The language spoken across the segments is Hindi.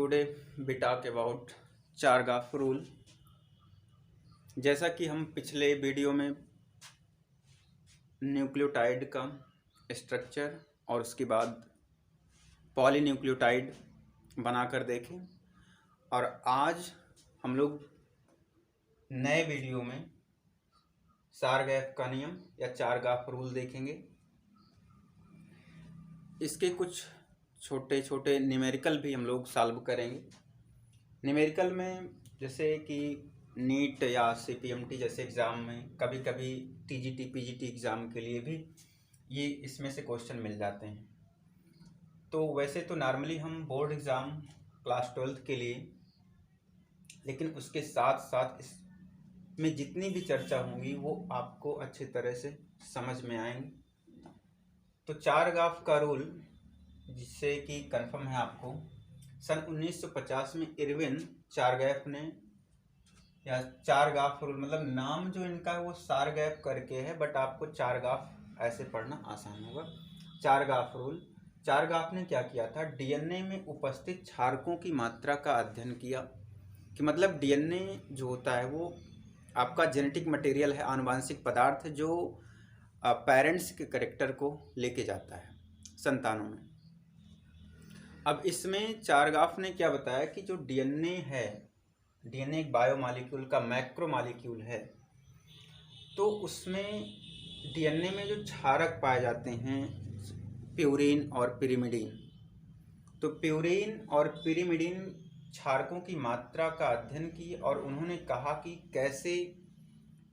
Today we talk about चारगाफ rule. जैसा कि हम पिछले वीडियो में न्यूक्लियोटाइड का स्ट्रक्चर और उसके बाद पॉलीन्यूक्लियोटाइड बनाकर देखें, और आज हम लोग नए वीडियो में चारगाफ का नियम या चारगाफ रूल देखेंगे। इसके कुछ छोटे छोटे न्यूमेरिकल भी हम लोग सॉल्व करेंगे। न्यूमेरिकल में जैसे कि नीट या सीपीएमटी जैसे एग्ज़ाम में, कभी कभी टीजीटी पीजीटी एग्ज़ाम के लिए भी ये इसमें से क्वेश्चन मिल जाते हैं। तो वैसे तो नॉर्मली हम बोर्ड एग्ज़ाम क्लास 12th के लिए, लेकिन उसके साथ साथ इसमें जितनी भी चर्चा होंगी वो आपको अच्छी तरह से समझ में आएंगी। तो चारगाफ का रूल, जिससे कि कंफर्म है आपको, सन 1950 में इरविन चारगाफ ने, या चारगाफ रूल मतलब नाम जो इनका है वो चारगाफ करके है, बट आपको चारगाफ ऐसे पढ़ना आसान होगा। चारगाफ रूल, चारगाफ ने क्या किया था, डीएनए में उपस्थित क्षारकों की मात्रा का अध्ययन किया। कि मतलब डीएनए जो होता है वो आपका जेनेटिक मटेरियल है, आनुवांशिक पदार्थ है जो पेरेंट्स के कैरेक्टर को लेके जाता है संतानों में। अब इसमें चारगाफ ने क्या बताया कि जो डीएनए है, डीएनए एक बायोमॉलिक्यूल का मैक्रो मॉलिक्यूल है, तो उसमें डीएनए में जो क्षारक पाए जाते हैं प्यूरिन और पिरिमिडीन, तो प्यूरिन और पिरिमिडीन क्षारकों की मात्रा का अध्ययन की, और उन्होंने कहा कि कैसे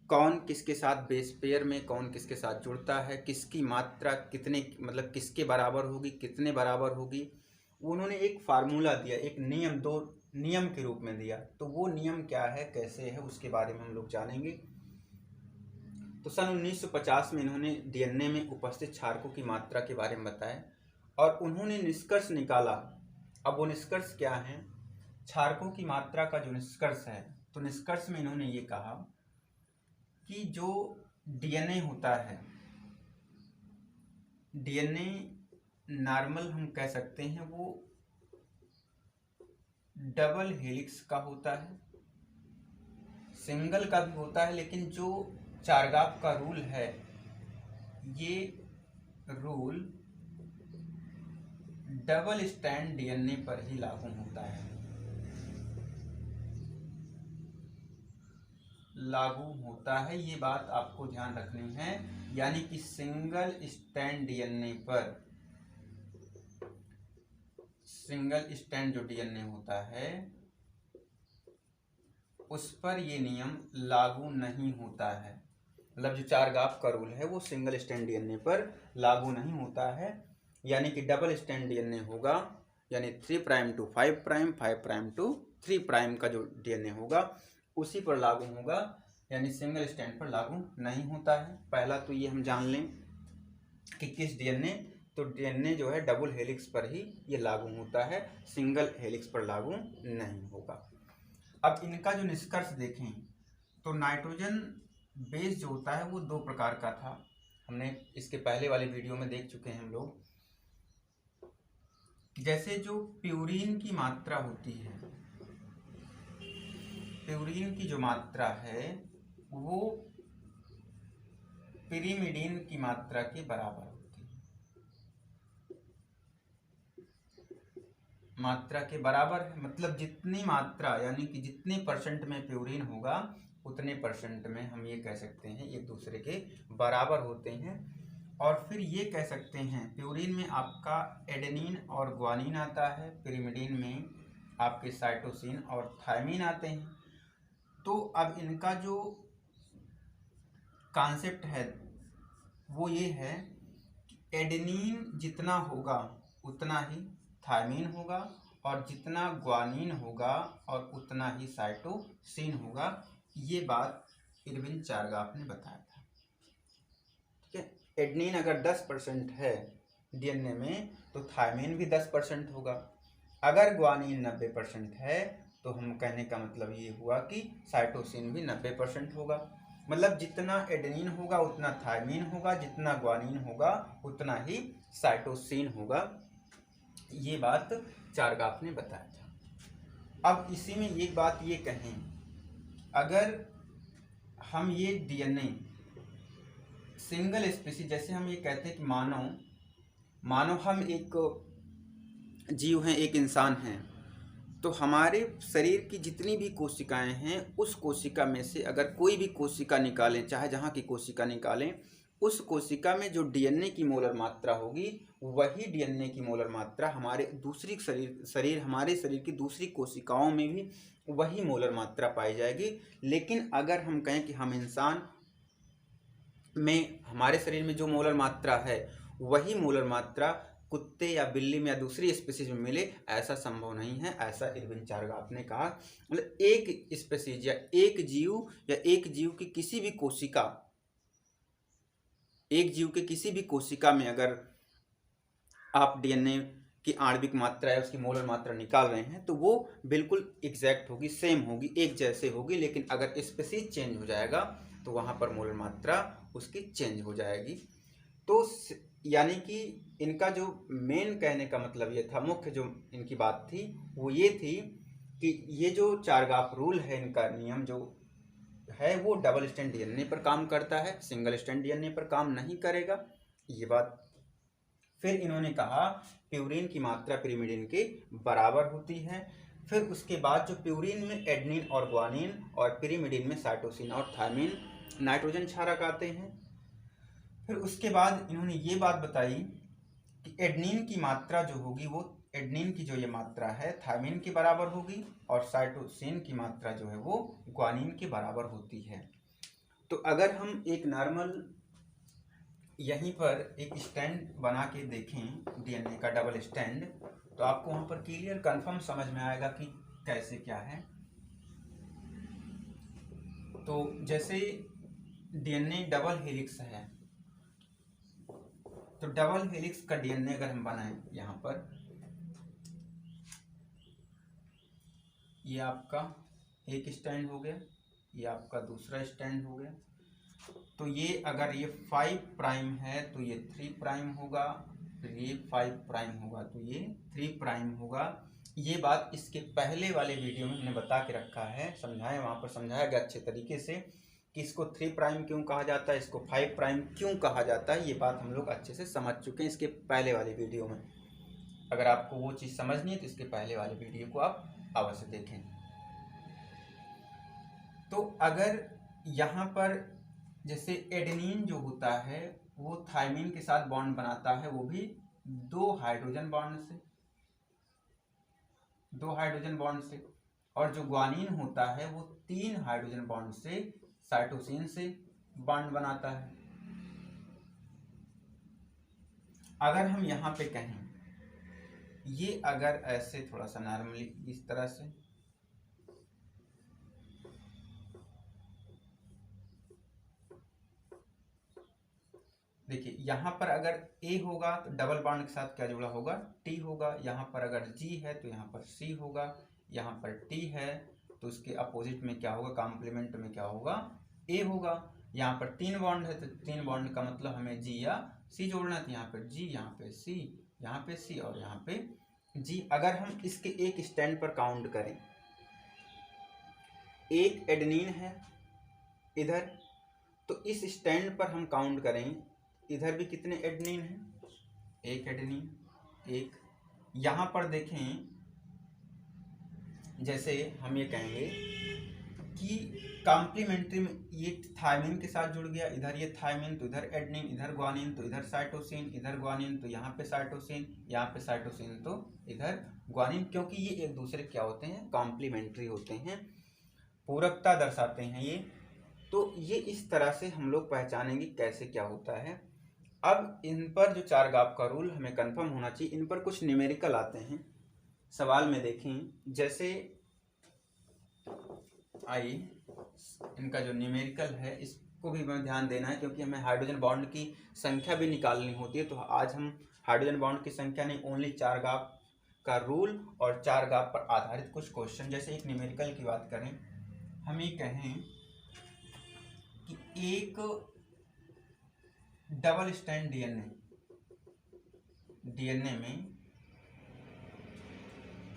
कौन किसके साथ बेस पेयर में कौन किसके साथ जुड़ता है, किसकी मात्रा कितने मतलब किसके बराबर होगी, कितने बराबर होगी। उन्होंने एक फार्मूला दिया, एक नियम, दो नियम के रूप में दिया। तो वो नियम क्या है, कैसे है, उसके बारे में हम लोग जानेंगे। तो सन 1950 में इन्होंने डीएनए में उपस्थित क्षारकों की मात्रा के बारे में बताया, और उन्होंने निष्कर्ष निकाला। अब वो निष्कर्ष क्या है, क्षारकों की मात्रा का जो निष्कर्ष है, तो निष्कर्ष में इन्होंने ये कहा कि जो डीएनए होता है, डीएनए नॉर्मल हम कह सकते हैं वो डबल हेलिक्स का होता है, सिंगल का भी होता है, लेकिन जो चारगाफ का रूल है, ये रूल डबल स्ट्रैंड डीएनए पर ही लागू होता है, लागू होता है। ये बात आपको ध्यान रखनी है। यानी कि सिंगल स्ट्रैंड डीएनए पर, सिंगल स्ट्रैंड जो डीएनए होता है उस पर ये नियम लागू नहीं होता है। मतलब जो चारगाफ का रूल है वो सिंगल स्ट्रैंड डीएनए पर लागू नहीं होता है। यानी कि डबल स्ट्रैंड डीएनए होगा, यानी 3' to 5', 5' to 3' का जो डीएनए होगा उसी पर लागू होगा, यानी सिंगल स्ट्रैंड पर लागू नहीं होता है। पहला तो ये हम जान लें कि किस डीएनए, तो डीएनए जो है डबल हेलिक्स पर ही ये लागू होता है, सिंगल हेलिक्स पर लागू नहीं होगा। अब इनका जो निष्कर्ष देखें, तो नाइट्रोजन बेस जो होता है वो दो प्रकार का था। हमने इसके पहले वाले वीडियो में देख चुके हैं हम लोग। जैसे जो प्यूरिन की मात्रा होती है, प्यूरिन की जो मात्रा है वो पिरिमिडीन की मात्रा के बराबर होती है, मात्रा के बराबर है। मतलब जितनी मात्रा, यानी कि जितने परसेंट में प्यूरिन होगा उतने परसेंट में हम ये कह सकते हैं एक दूसरे के बराबर होते हैं। और फिर ये कह सकते हैं, प्यूरिन में आपका एडेनिन और ग्वानिन आता है, पिरिमिडीन में आपके साइटोसिन और थायमिन आते हैं। तो अब इनका जो कॉन्सेप्ट है वो ये है कि एडेनिन जितना होगा उतना ही थायमिन होगा, और जितना ग्वानिन होगा और उतना ही साइटोसिन होगा। ये बात इरविन चारगाफ ने बताया था। ठीक है, एडेनिन अगर 10% है डीएनए में तो थायमिन भी 10% होगा। अगर ग्वानिन 90% है तो हम कहने का मतलब ये हुआ कि साइटोसिन भी 90% होगा। मतलब जितना एडेनिन होगा उतना थायमिन होगा, जितना ग्वानिन होगा उतना ही साइटोसिन होगा। ये बात चारगाफ ने बताया था। अब इसी में एक बात ये कहें, अगर हम ये डीएनए सिंगल स्पीसीज, जैसे हम ये कहते हैं कि मानो हम एक जीव हैं, एक इंसान हैं, तो हमारे शरीर की जितनी भी कोशिकाएं हैं, उस कोशिका में से अगर कोई भी कोशिका निकालें, चाहे जहाँ की कोशिका निकालें, उस कोशिका में जो डीएनए की मोलर मात्रा होगी, वही डीएनए की मोलर मात्रा हमारे दूसरी हमारे शरीर की दूसरी कोशिकाओं में भी वही मोलर मात्रा पाई जाएगी। लेकिन अगर हम कहें कि हम इंसान में हमारे शरीर में जो मोलर मात्रा है, वही मोलर मात्रा कुत्ते या बिल्ली में या दूसरी स्पीसीज में मिले, ऐसा संभव नहीं है। ऐसा इरविन चारगाफ ने कहा। मतलब एक स्पीसीज या एक जीव की किसी भी कोशिका, एक जीव के किसी भी कोशिका में अगर आप डीएनए की आणविक मात्रा है, उसकी मोलर मात्रा निकाल रहे हैं, तो वो बिल्कुल एग्जैक्ट होगी, सेम होगी, एक जैसे होगी। लेकिन अगर स्पीसीज चेंज हो जाएगा तो वहाँ पर मोलर मात्रा उसकी चेंज हो जाएगी। तो यानी कि इनका जो मेन कहने का मतलब ये था, मुख्य जो इनकी बात थी वो ये थी कि ये जो चारगाफ रूल है, इनका नियम जो है, वो डबल स्टैंड डीएनए पर काम करता है, सिंगल स्टैंड डीएनए पर काम नहीं करेगा, ये बात। फिर इन्होंने कहा प्यूरिन की मात्रा पिरिमिडिन के बराबर होती है। फिर उसके बाद जो प्यूरिन में एडेनिन और ग्वानिन और पिरिमिडिन में साइटोसिन और थायमिन नाइट्रोजन क्षारक आते हैं। फिर उसके बाद इन्होंने ये बात बताई कि एडेनिन की मात्रा जो होगी, वो एडेनिन की जो ये मात्रा है थायमिन के बराबर होगी, और साइटोसिन की मात्रा जो है वो ग्वानिन के बराबर होती है। तो अगर हम एक नॉर्मल यहीं पर एक स्टैंड बना के देखें डीएनए का डबल स्टैंड, तो आपको वहाँ पर क्लियर कंफर्म समझ में आएगा कि कैसे क्या है। तो जैसे डीएनए डबल हेलिक्स है, तो डबल हेलिक्स का डीएनए अगर हम बनाएं, यहाँ पर ये आपका एक स्टैंड हो गया, ये आपका दूसरा स्टैंड हो गया। तो ये अगर ये 5 प्राइम है तो ये 3 प्राइम होगा, फिर ये 5 प्राइम होगा तो ये 3 प्राइम होगा। ये बात इसके पहले वाले वीडियो में हमने बता के रखा है, समझाया, वहाँ पर समझाया गया अच्छे तरीके से कि इसको 3 प्राइम क्यों कहा जाता है, इसको 5 प्राइम क्यों कहा जाता है। ये बात हम लोग अच्छे से समझ चुके हैं इसके पहले वाले वीडियो में। अगर आपको वो चीज़ समझनी है तो इसके पहले वाले वीडियो को आप अवश्य देखें। तो अगर यहाँ पर जैसे एडेनिन जो होता है वो थायमिन के साथ बॉन्ड बनाता है, वो भी 2 हाइड्रोजन बॉन्ड से, और जो ग्वानिन होता है वो 3 हाइड्रोजन बॉन्ड से साइटोसिन से बॉन्ड बनाता है। अगर हम यहाँ पे कहें, ये अगर ऐसे थोड़ा सा नॉर्मली इस तरह से, देखिए यहाँ पर अगर A होगा तो डबल बॉन्ड के साथ क्या जुड़ा होगा, T होगा। यहाँ पर अगर G है तो यहाँ पर C होगा। यहाँ पर T है तो उसके अपोजिट में क्या होगा, कॉम्प्लीमेंट में क्या होगा, A होगा। यहाँ पर 3 बॉन्ड है तो 3 बॉन्ड का मतलब हमें G या C जोड़ना है, तो यहाँ पर G, यहाँ पे C, यहाँ पे C और यहाँ पे G। अगर हम इसके एक स्टैंड पर काउंट करें, एक एडेनिन है इधर, तो इस स्टैंड पर हम काउंट करें, इधर भी कितने एडेनिन हैं, एक एडेनिन, एक। यहाँ पर देखें, जैसे हम ये कहेंगे कि कॉम्प्लीमेंट्री में ये थायमिन के साथ जुड़ गया, इधर ये थायमिन तो इधर एडेनिन, इधर ग्वानिन तो इधर साइटोसिन, इधर ग्वानिन तो यहाँ पे साइटोसिन, यहाँ पे साइटोसिन तो इधर ग्वानिन, क्योंकि ये एक दूसरे क्या होते हैं, कॉम्प्लीमेंट्री होते हैं, पूरकता दर्शाते हैं ये। तो ये इस तरह से हम लोग पहचानेंगे कैसे क्या होता है। अब इन पर जो चारगाफ का रूल हमें कंफर्म होना चाहिए। इन पर कुछ न्यूमेरिकल आते हैं सवाल में, देखें। जैसे आइए, इनका जो न्यूमेरिकल है इसको भी हमें ध्यान देना है, क्योंकि हमें हाइड्रोजन बॉन्ड की संख्या भी निकालनी होती है। तो आज हम हाइड्रोजन बॉन्ड की संख्या नहीं, ओनली चारगाफ का रूल और चारगाफ पर आधारित कुछ क्वेश्चन। जैसे एक न्यूमेरिकल की बात करें, हम ये कहें कि एक डबल स्टैंड डीएनए में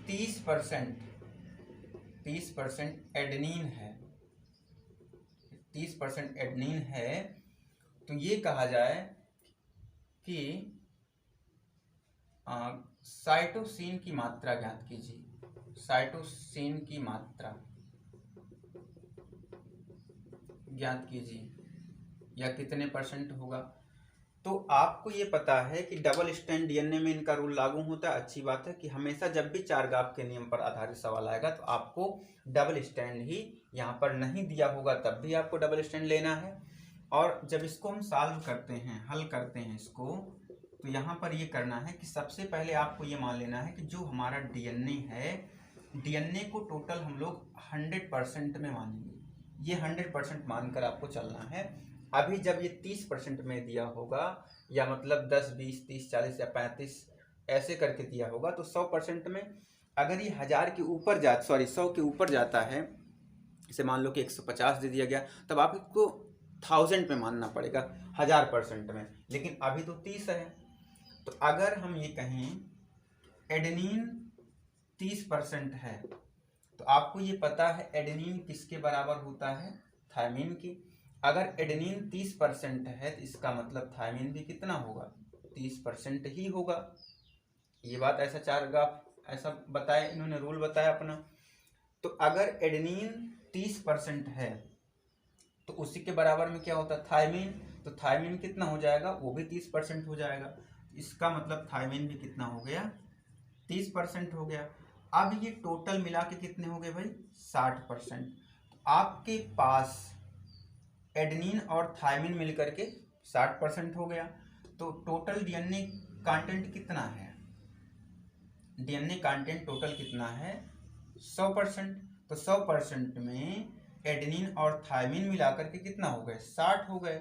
30% 30% एडेनिन है, 30% एडेनिन है, तो ये कहा जाए कि साइटोसिन की मात्रा ज्ञात कीजिए, साइटोसिन की मात्रा ज्ञात कीजिए, या कितने परसेंट होगा। तो आपको ये पता है कि डबल स्ट्रैंड डीएनए में इनका रूल लागू होता है। अच्छी बात है कि हमेशा जब भी चारगाफ के नियम पर आधारित सवाल आएगा तो आपको डबल स्ट्रैंड ही, यहाँ पर नहीं दिया होगा तब भी आपको डबल स्ट्रैंड लेना है। और जब इसको हम सॉल्व करते हैं, हल करते हैं इसको, तो यहाँ पर ये करना है कि सबसे पहले आपको ये मान लेना है कि जो हमारा डीएनए है, डीएनए को टोटल हम लोग 100% में मानेंगे। ये 100% मानकर आपको चलना है। अभी जब ये 30% में दिया होगा, या मतलब 10, 20, 30, 40 या 35 ऐसे करके दिया होगा, तो 100% में अगर ये 1000 के ऊपर 100 के ऊपर जाता है, इसे मान लो कि 150 दे दिया गया, तब आपको 1000 में मानना पड़ेगा 1000% में। लेकिन अभी तो 30 है, तो अगर हम ये कहें एडेनिन 30% है, तो आपको ये पता है एडेनिन किसके बराबर होता है, थायमिन की। अगर एडेनिन 30% है तो इसका मतलब थायमिन भी कितना होगा, 30% ही होगा। ये बात ऐसा चारगाफ ऐसा बताया, इन्होंने रूल बताया अपना। तो अगर एडेनिन 30% है तो उसी के बराबर में क्या होता है, थायमिन। तो थायमिन कितना हो जाएगा, वो भी 30% हो जाएगा। इसका मतलब थायमिन भी कितना हो गया, 30% हो गया। अब ये टोटल मिला के कितने हो गए भाई, 60%। आपके पास एडेनिन और थायमिन मिलकर के 60% हो गया। तो टोटल डीएनए कंटेंट कितना है, डीएनए कंटेंट टोटल कितना है, 100%। तो 100% में एडेनिन और थायमिन मिलाकर के कितना हो गए, 60 हो गए।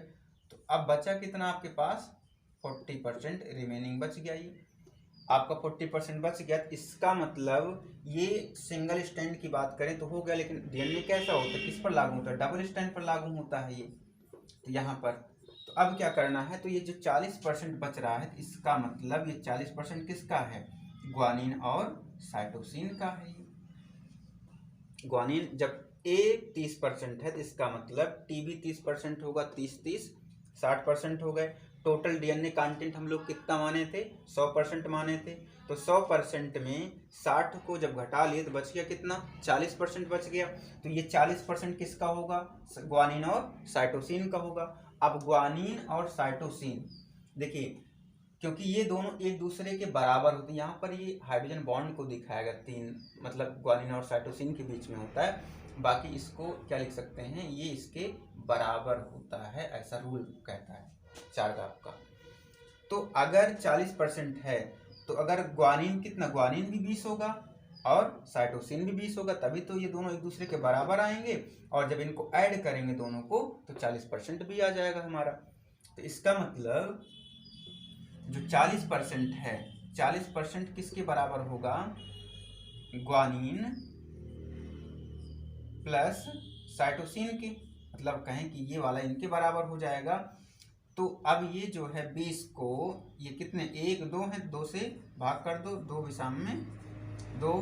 तो अब बचा कितना आपके पास, 40% रिमेनिंग बच गया। ये आपका 40% बच गया। तो इसका मतलब ये सिंगल स्ट्रैंड की बात करें तो हो गया, लेकिन डीएनए कैसा होता है, किस पर लागू होता है, डबल स्ट्रैंड पर लागू होता है ये। तो यहाँ पर तो अब क्या करना है, तो ये जो 40% बच रहा है, तो इसका मतलब ये 40% किसका है, ग्वानिन और साइटोसिन का है। ग्वानिन जब ए 30% है तो इसका मतलब टी भी 30% होगा, 30 60% हो गए। टोटल डीएनए कंटेंट हम लोग कितना माने थे, 100% माने थे। तो 100% में 60 को जब घटा लिए तो बच गया कितना, 40% बच गया। तो ये 40% किसका होगा, ग्वानिन और साइटोसिन का होगा। अब ग्वानिन और साइटोसिन देखिए, क्योंकि ये दोनों एक दूसरे के बराबर होते हैं, यहाँ पर ये हाइड्रोजन बॉन्ड को दिखाया गया 3, मतलब ग्वानिन और साइटोसिन के बीच में होता है। बाकी इसको क्या लिख सकते हैं, ये इसके बराबर होता है, ऐसा रूल कहता है चारगाफ का। तो अगर 40% है तो अगर ग्वानिन कितना, ग्वानिन भी 20 होगा और साइटोसिन भी 20 होगा, तभी तो ये दोनों एक दूसरे के बराबर आएंगे। और जब इनको ऐड करेंगे दोनों को तो 40% भी आ जाएगा हमारा। तो इसका मतलब जो 40% है, 40% किसके बराबर होगा, ग्वानिन प्लस साइटोसिन के, मतलब कहें कि ये वाला इनके बराबर हो जाएगा। तो अब ये जो है 20 को, ये कितने, 1 2 है, 2 से भाग कर दो, 2 विषम में 2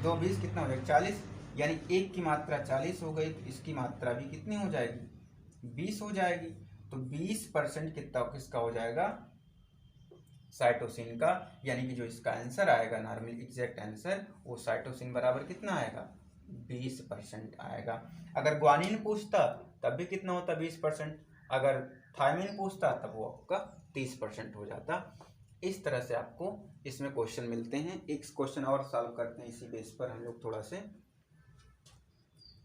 2 20 कितना हो जाएगा, 40। यानी 1 की मात्रा 40 हो गई, तो इसकी मात्रा भी कितनी हो जाएगी, 20 हो जाएगी। तो 20% कितना किसका हो जाएगा, साइटोसिन का। यानी कि जो इसका आंसर आएगा, नॉर्मल एग्जैक्ट आंसर, वो साइटोसिन बराबर कितना आएगा, 20% आएगा। अगर ग्वानिन पूछता तब भी कितना होता, 20%। अगर थायमिन पूछता तब वो आपका 30% हो जाता। इस तरह से आपको इसमें क्वेश्चन मिलते हैं। एक क्वेश्चन और सॉल्व करते हैं, इसी बेस पर हम लोग थोड़ा से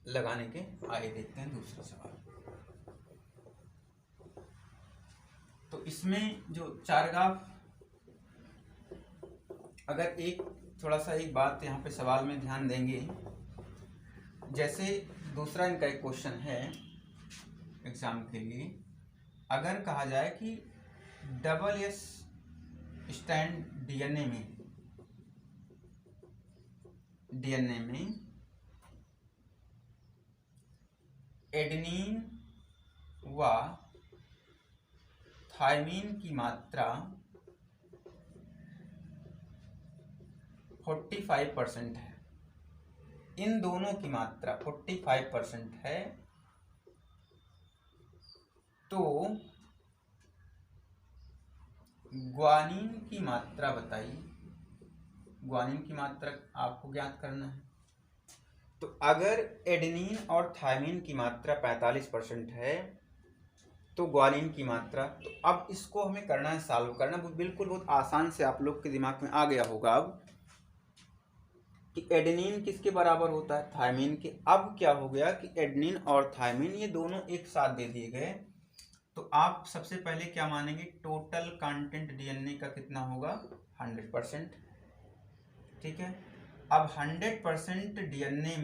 लगाने के आगे देखते हैं दूसरा सवाल। तो इसमें जो चारगाफ, अगर एक थोड़ा सा एक बात यहाँ पे सवाल में ध्यान देंगे, जैसे दूसरा इनका एक क्वेश्चन है एग्जाम के लिए, अगर कहा जाए कि डबल एस स्ट्रैंड डीएनए में एडेनिन व थायमिन की मात्रा 45% है, इन दोनों की मात्रा 45% है, तो ग्वानिन की मात्रा बताइए। ग्वानिन की मात्रा आपको ज्ञात करना है। तो अगर एडेनिन और थायमिन की मात्रा 45% है तो ग्वानिन की मात्रा, तो अब इसको हमें करना है, सॉल्व करना बिल्कुल बहुत आसान से आप लोग के दिमाग में आ गया होगा अब कि एडेनिन किसके बराबर होता है, थायमिन के। अब क्या हो गया कि एडेनिन और थायमिन ये दोनों एक साथ दे दिए गए, तो आप सबसे पहले क्या मानेंगे, टोटल कंटेंट डीएनए का कितना होगा, 100%। ठीक है, अब 100% डीएनए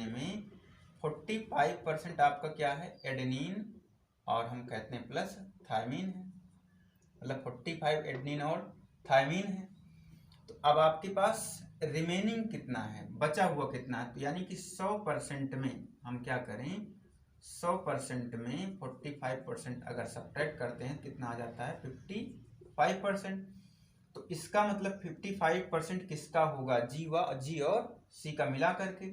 में 45% आपका क्या है, एडेनिन, और हम कहते हैं प्लस थायमिन है, मतलब 45 एडेनिन और थायमिन है। तो अब आपके पास रिमेनिंग कितना है, बचा हुआ कितना है, तो यानी कि 100% में हम क्या करें, 100% में 45% अगर सब्ट्रैक्ट करते हैं कितना आ जाता है, 55%। तो इसका मतलब 55% किसका होगा, जी और सी का मिला करके।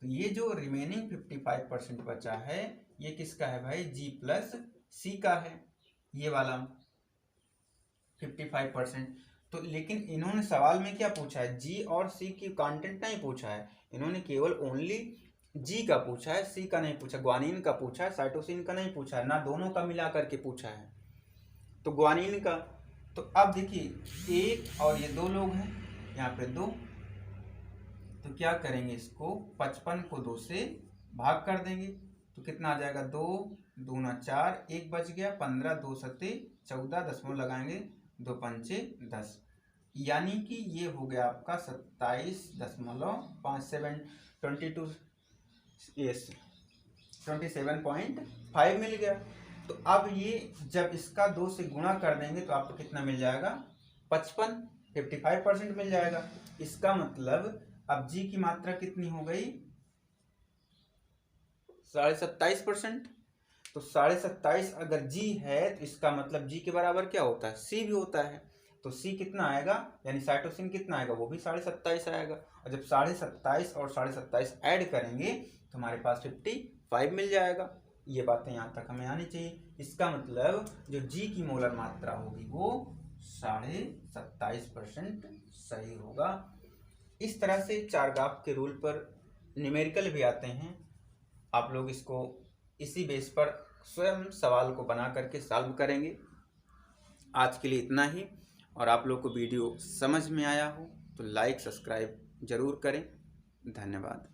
तो ये जो रिमेनिंग 55% बचा है ये किसका है भाई, जी प्लस सी का है, ये वाला 55%। तो लेकिन इन्होंने सवाल में क्या पूछा है, जी और सी की कंटेंट नहीं पूछा है, इन्होंने केवल ओनली जी का पूछा है, सी का नहीं पूछा, ग्वानिन का पूछा है, साइटोसिन का नहीं पूछा है, ना दोनों का मिला करके पूछा है, तो ग्वानिन का। तो अब देखिए एक और ये दो लोग हैं, यहाँ पे दो, तो क्या करेंगे, इसको 55 को 2 से भाग कर देंगे, तो कितना आ जाएगा, 2 दूना 4, 1 बच गया, 15 2 सत्ते 14, दशमलव लगाएंगे, 2 पंचे 10, यानी कि ये हो गया आपका 27.5 मिल गया। तो अब ये जब इसका 2 से गुणा कर देंगे तो आपको कितना मिल जाएगा, 55% मिल जाएगा। इसका मतलब अब जी की मात्रा कितनी हो गई, 27.5%। तो 27.5 अगर जी है तो इसका मतलब जी के बराबर क्या होता है, सी भी होता है। तो सी कितना आएगा, यानी साइटोसिन कितना आएगा, वो भी 27.5 आएगा। और जब 27.5 और 27.5 ऐड करेंगे तो हमारे पास 55 मिल जाएगा। ये बातें यहाँ तक हमें आनी चाहिए। इसका मतलब जो जी की मोलर मात्रा होगी वो 27.5% सही होगा। इस तरह से चारगाफ के रूल पर न्यूमेरिकल भी आते हैं, आप लोग इसको इसी बेस पर स्वयं सवाल को बना करके सॉल्व करेंगे। आज के लिए इतना ही, और आप लोग को वीडियो समझ में आया हो तो लाइक सब्सक्राइब जरूर करें। धन्यवाद।